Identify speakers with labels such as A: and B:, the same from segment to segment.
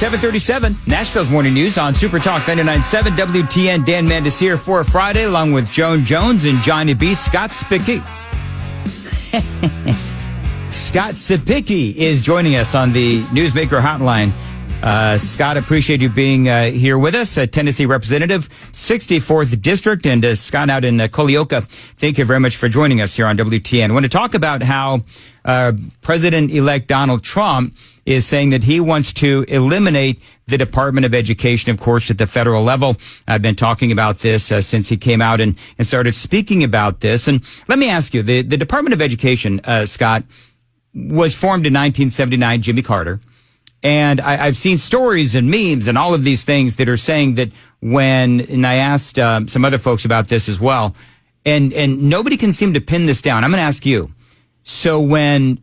A: 737, Nashville's morning news on Super Talk 99.7 WTN. Dan Mandis here for a Friday, along with Joan Jones and Johnny B. Scott Cepicky. Scott Cepicky is joining us on the Newsmaker Hotline. Scott, appreciate you being here with us, a Tennessee representative, 64th District, and Scott out in Colioca. Thank you very much for joining us here on WTN. I want to talk about how President-elect Donald Trump is saying that he wants to eliminate the Department of Education, of course, at the federal level. I've been talking about this since he came out and started speaking about this. And let me ask you, the Department of Education, Scott, was formed in 1979, Jimmy Carter. And I've seen stories and memes and all of these things that are saying that and I asked some other folks about this as well, and nobody can seem to pin this down. I'm going to ask you. So when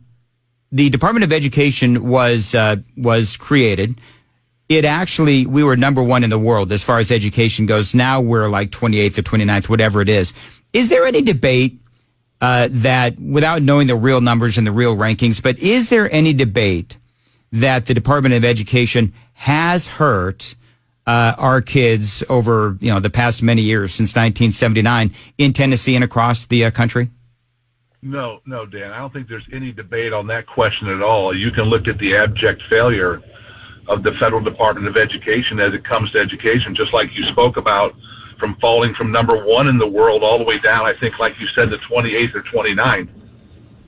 A: the Department of Education was created, we were number one in the world as far as education goes. Now we're like 28th or 29th, whatever it is. Is there any debate that, without knowing the real numbers and the real rankings, but is there any debate that the Department of Education has hurt our kids over, the past many years since 1979 in Tennessee and across the country?
B: No, Dan. I don't think there's any debate on that question at all. You can look at the abject failure of the Federal Department of Education as it comes to education, just like you spoke about, from falling from number one in the world all the way down, I think, like you said, to 28th or 29th.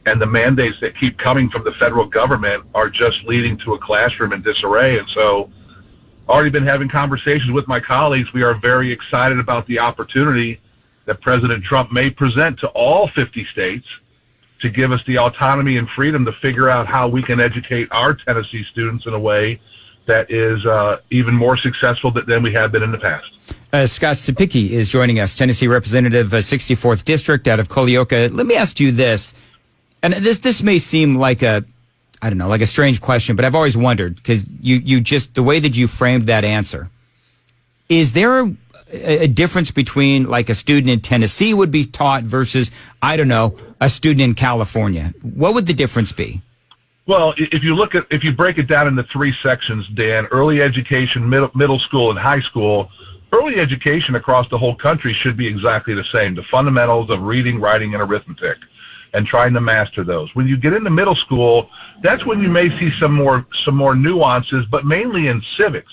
B: And the mandates that keep coming from the federal government are just leading to a classroom in disarray. And so, already been having conversations with my colleagues. We are very excited about the opportunity that President Trump may present to all 50 states to give us the autonomy and freedom to figure out how we can educate our Tennessee students in a way that is even more successful than we have been in the past.
A: Scott Cepicky is joining us, Tennessee representative, 64th District out of Colioca. Let me ask you this, and this may seem like a strange question, but I've always wondered, because you just, the way that you framed that answer, is there a difference between like a student in Tennessee would be taught versus, a student in California? What would the difference be?
B: Well, if you break it down into three sections, Dan, early education, middle school, and high school, early education across the whole country should be exactly the same. The fundamentals of reading, writing, and arithmetic, and trying to master those. When you get into middle school, that's when you may see some more nuances, but mainly in civics.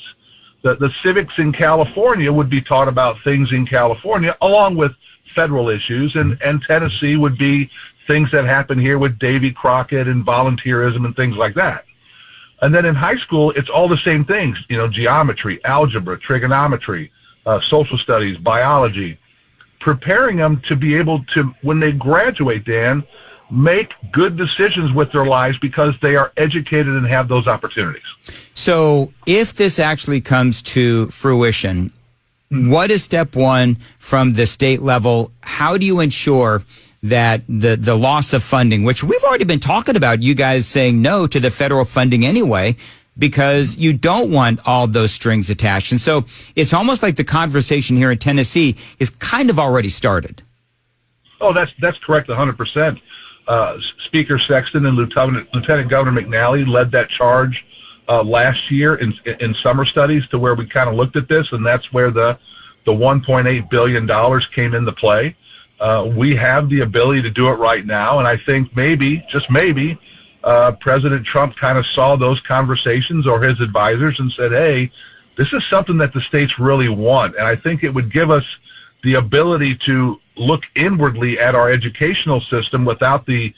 B: The civics in California would be taught about things in California along with federal issues, and Tennessee would be things that happen here with Davy Crockett and volunteerism and things like that. And then in high school, it's all the same things, geometry, algebra, trigonometry, social studies, biology, preparing them to be able to, when they graduate, Dan, make good decisions with their lives because they are educated and have those opportunities.
A: So if this actually comes to fruition, what is step one from the state level? How do you ensure that the loss of funding, which we've already been talking about, you guys saying no to the federal funding anyway, because you don't want all those strings attached. And so it's almost like the conversation here in Tennessee is kind of already started.
B: Oh, that's correct, 100%. Speaker Sexton and Lieutenant Governor McNally led that charge last year in summer studies, to where we kind of looked at this, and that's where the $1.8 billion came into play. We have the ability to do it right now, and I think maybe, just maybe, President Trump kind of saw those conversations, or his advisors, and said, hey, this is something that the states really want. And I think it would give us the ability to look inwardly at our educational system without the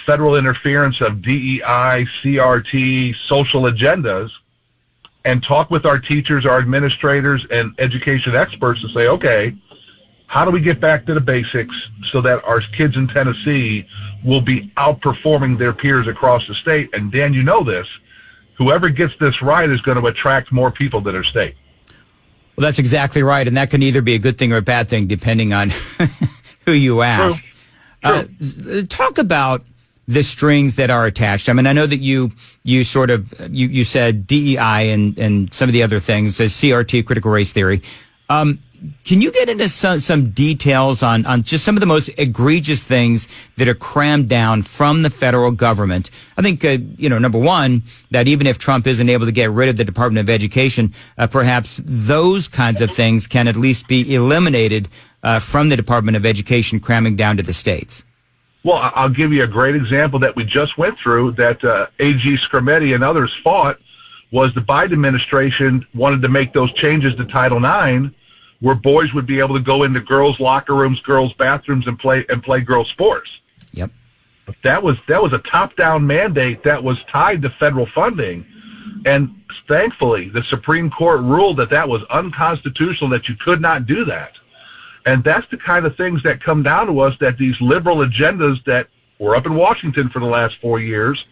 B: federal interference of DEI, CRT, social agendas, and talk with our teachers, our administrators, and education experts and say, okay, how do we get back to the basics so that our kids in Tennessee will be outperforming their peers across the state? And Dan, you know this, whoever gets this right is going to attract more people to their state.
A: Well, that's exactly right, and that can either be a good thing or a bad thing, depending on who you ask. True. Talk about the strings that are attached. I mean, I know that you said DEI and some of the other things, CRT, critical race theory. Can you get into some details on just some of the most egregious things that are crammed down from the federal government? I think, number one, that even if Trump isn't able to get rid of the Department of Education, perhaps those kinds of things can at least be eliminated from the Department of Education cramming down to the states.
B: Well, I'll give you a great example that we just went through that A.G. Skrmetti and others fought. Was the Biden administration wanted to make those changes to Title IX where boys would be able to go into girls' locker rooms, girls' bathrooms, and play girls' sports.
A: Yep.
B: That was a top-down mandate that was tied to federal funding. And thankfully, the Supreme Court ruled that was unconstitutional, that you could not do that. And that's the kind of things that come down to us, that these liberal agendas that were up in Washington for the last 4 years,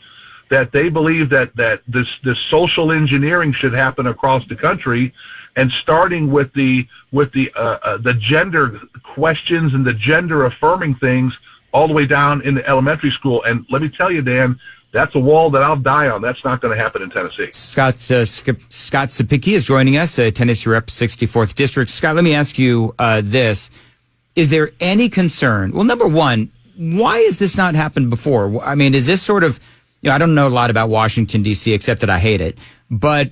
B: that they believe that this social engineering should happen across the country, and starting with the gender questions and the gender affirming things all the way down in the elementary school. And let me tell you, Dan, that's a wall that I'll die on. That's not going to happen in Tennessee.
A: Scott Cepicky is joining us, Tennessee Rep. 64th District. Scott, let me ask you this. Is there any concern? Well, number one, why has this not happened before? I mean, is this sort of, I don't know a lot about Washington, D.C., except that I hate it. But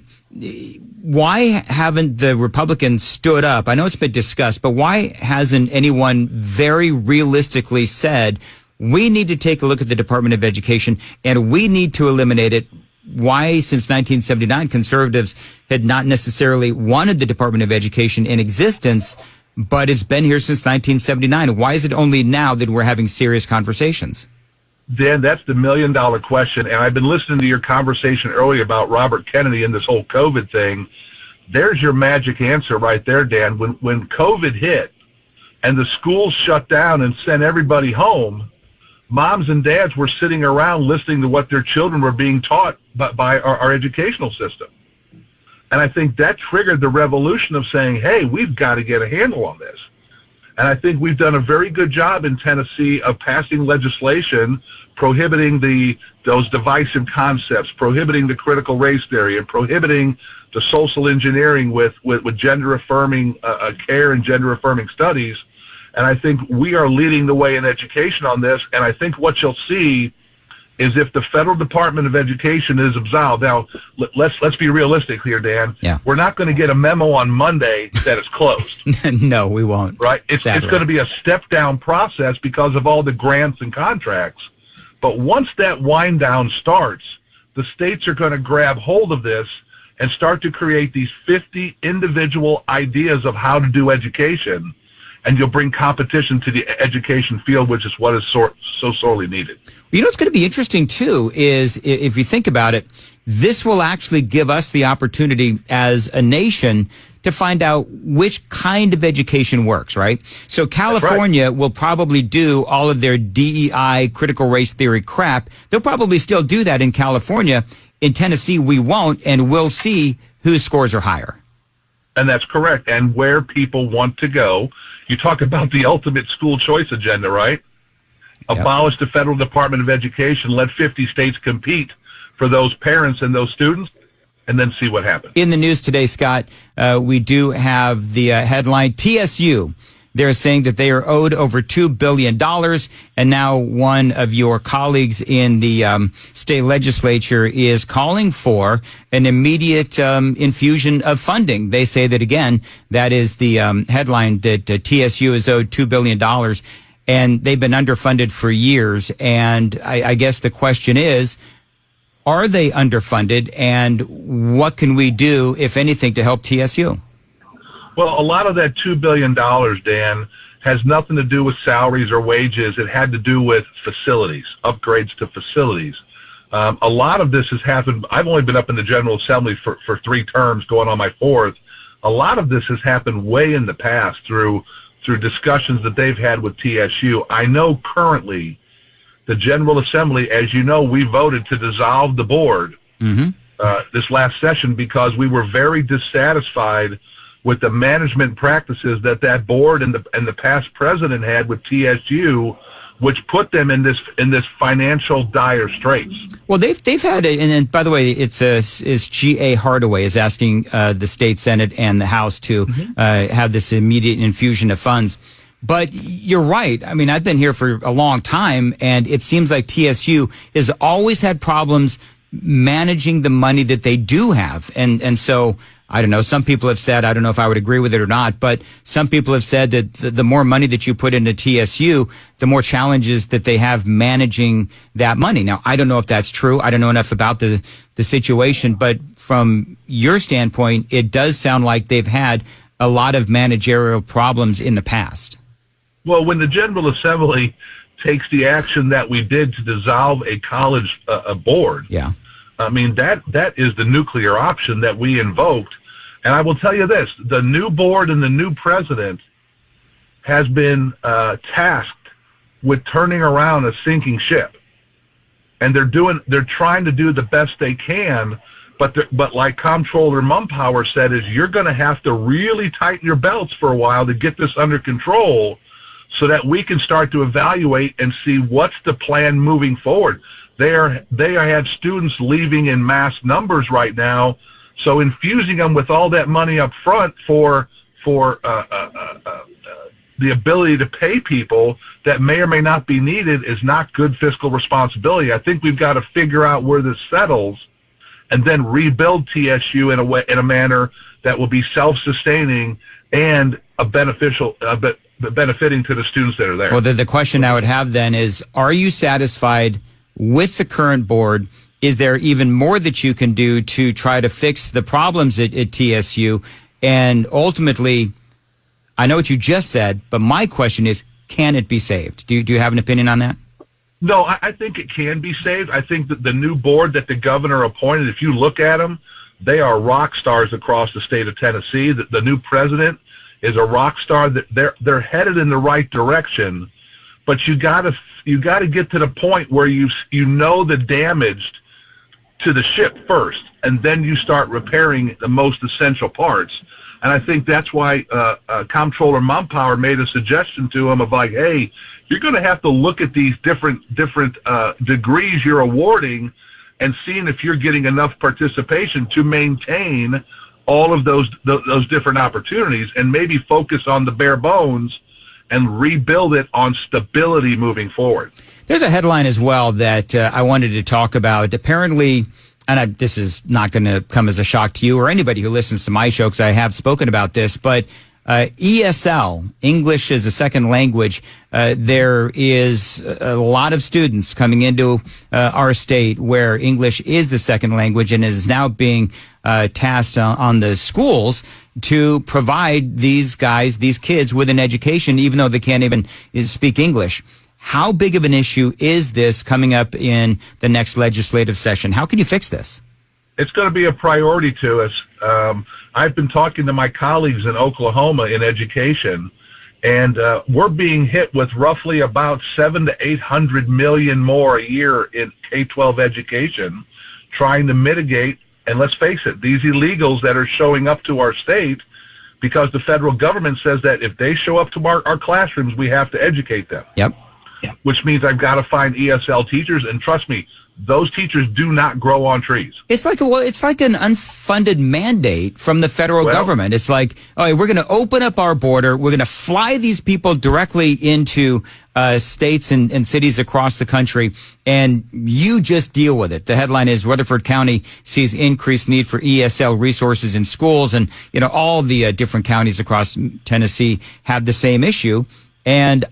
A: why haven't the Republicans stood up? I know it's been discussed, but why hasn't anyone very realistically said, we need to take a look at the Department of Education and we need to eliminate it? Why, since 1979, conservatives had not necessarily wanted the Department of Education in existence, but it's been here since 1979. Why is it only now that we're having serious conversations?
B: Dan, that's the million-dollar question, and I've been listening to your conversation earlier about Robert Kennedy and this whole COVID thing. There's your magic answer right there, Dan. When COVID hit and the schools shut down and sent everybody home, moms and dads were sitting around listening to what their children were being taught by our educational system. And I think that triggered the revolution of saying, hey, we've got to get a handle on this. And I think we've done a very good job in Tennessee of passing legislation prohibiting those divisive concepts, prohibiting the critical race theory, and prohibiting the social engineering with gender-affirming care and gender-affirming studies. And I think we are leading the way in education on this. And I think what you'll see is if the Federal Department of Education is absolved. Now, let's be realistic here, Dan.
A: Yeah.
B: We're not going to get a memo on Monday that it's closed.
A: No, we won't.
B: Right? It's going to be a step-down process because of all the grants and contracts. But once that wind-down starts, the states are going to grab hold of this and start to create these 50 individual ideas of how to do education. And you'll bring competition to the education field, which is what is so sorely needed.
A: You know what's going to be interesting, too, is if you think about it, this will actually give us the opportunity as a nation to find out which kind of education works, right? So California will probably do all of their DEI, critical race theory crap. They'll probably still do that in California. In Tennessee, we won't, and we'll see whose scores are higher.
B: And that's correct. And where people want to go. You talk about the ultimate school choice agenda, right? Yep. Abolish the Federal Department of Education, let 50 states compete for those parents and those students, and then see what happens.
A: In the news today, Scott, we do have the headline, TSU. They're saying that they are owed over $2 billion, and now one of your colleagues in the state legislature is calling for an immediate infusion of funding. They say that, again, that is the headline, that TSU is owed $2 billion, and they've been underfunded for years. And I guess the question is, are they underfunded, and what can we do, if anything, to help TSU?
B: Well, a lot of that $2 billion, Dan, has nothing to do with salaries or wages. It had to do with facilities, upgrades to facilities. A lot of this has happened. I've only been up in the General Assembly for 3 terms, going on my 4th. A lot of this has happened way in the past through discussions that they've had with TSU. I know currently the General Assembly, as you know, we voted to dissolve the board this last session because we were very dissatisfied with the management practices that board and the past president had with TSU, which put them in this financial dire straits.
A: Well, they've had it, and by the way, it's G.A. Hardaway is asking the state Senate and the House to have this immediate infusion of funds. But you're right. I mean, I've been here for a long time, and it seems like TSU has always had problems managing the money that they do have. And so, I don't know, some people have said, I don't know if I would agree with it or not, but some people have said that the more money that you put into TSU, the more challenges that they have managing that money. Now, I don't know if that's true. I don't know enough about the situation, but from your standpoint, it does sound like they've had a lot of managerial problems in the past.
B: Well, when the General Assembly takes the action that we did to dissolve a college board,
A: yeah,
B: I mean, that is the nuclear option that we invoked. And I will tell you this, the new board and the new president has been tasked with turning around a sinking ship. And they're trying to do the best they can, but like Comptroller Mumpower said, is you're going to have to really tighten your belts for a while to get this under control so that we can start to evaluate and see what's the plan moving forward. They have students leaving in mass numbers right now, so infusing them with all that money up front for the ability to pay people that may or may not be needed is not good fiscal responsibility. I think we've got to figure out where this settles and then rebuild TSU in a manner that will be self-sustaining and benefiting to the students that are there.
A: Well, the question I would have then is, are you satisfied with the current board? Is there even more that you can do to try to fix the problems at TSU? And ultimately, I know what you just said, but my question is, can it be saved? Do you have an opinion on that?
B: No, I think it can be saved. I think that the new board that the governor appointed, if you look at them, they are rock stars across the state of Tennessee. The new president is a rock star. That they're headed in the right direction, but you got to get to the point where you know the damage to the ship first, and then you start repairing the most essential parts. And I think that's why Comptroller Mumpower made a suggestion to him of like, hey, you're going to have to look at these different degrees you're awarding and seeing if you're getting enough participation to maintain all of those different opportunities, and maybe focus on the bare bones and rebuild it on stability moving forward.
A: There's a headline as well that I wanted to talk about. Apparently, and this is not going to come as a shock to you or anybody who listens to my show, because I have spoken about this, but ESL, English as a second language, there is a lot of students coming into our state where English is the second language, and is now being tasked on the schools to provide these kids with an education, even though they can't even speak English. How big of an issue is this coming up in the next legislative session? How can you fix this?
B: It's going to be a priority to us. I've been talking to my colleagues in Oklahoma in education, and we're being hit with roughly about 700 to 800 million more a year in K-12 education, trying to mitigate, and let's face it, these illegals that are showing up to our state, because the federal government says that if they show up to our classrooms, we have to educate them.
A: Yep.
B: Which means I've got to find ESL teachers, and trust me, those teachers do not grow on trees.
A: It's like an unfunded mandate from the federal government. It's like, all right, we're going to open up our border. We're going to fly these people directly into states and cities across the country, and you just deal with it. The headline is Rutherford County sees increased need for ESL resources in schools, and all the different counties across Tennessee have the same issue. And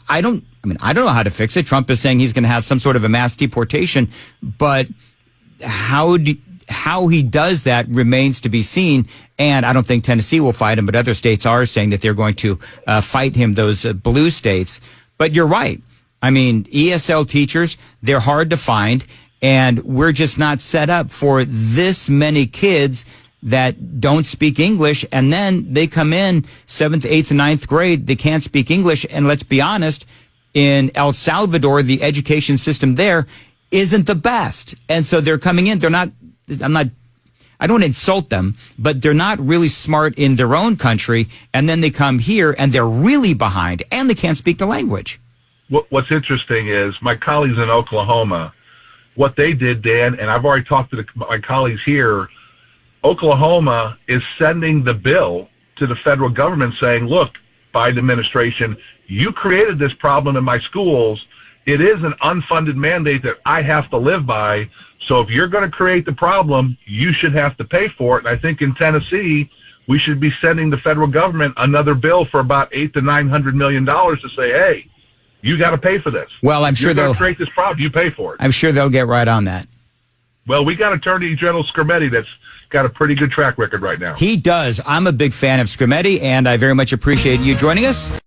A: I don't know how to fix it. Trump is saying he's going to have some sort of a mass deportation, but how he does that remains to be seen. And I don't think Tennessee will fight him, but other states are saying that they're going to fight him, those blue states. But you're right. I mean, ESL teachers, they're hard to find, and we're just not set up for this many kids that don't speak English, and then they come in 7th, 8th, and 9th grade, they can't speak English, and let's be honest, in El Salvador, the education system there isn't the best. And so they're coming in, I don't want to insult them, but they're not really smart in their own country, and then they come here and they're really behind, and they can't speak the language.
B: what's interesting is my colleagues in Oklahoma, what they did, Dan, and I've already talked to my colleagues here, Oklahoma is sending the bill to the federal government saying, look, Biden administration, you created this problem in my schools. It is an unfunded mandate that I have to live by. So if you're going to create the problem, you should have to pay for it. And I think in Tennessee, we should be sending the federal government another bill for about $800 to $900 million to say, hey, you got to pay for this.
A: Well, I'm sure
B: they'll create this problem. You pay for it.
A: I'm sure they'll get right on that.
B: Well, we got Attorney General Scrimetti that's got a pretty good track record right now.
A: He does. I'm a big fan of Scrimetti, and I very much appreciate you joining us.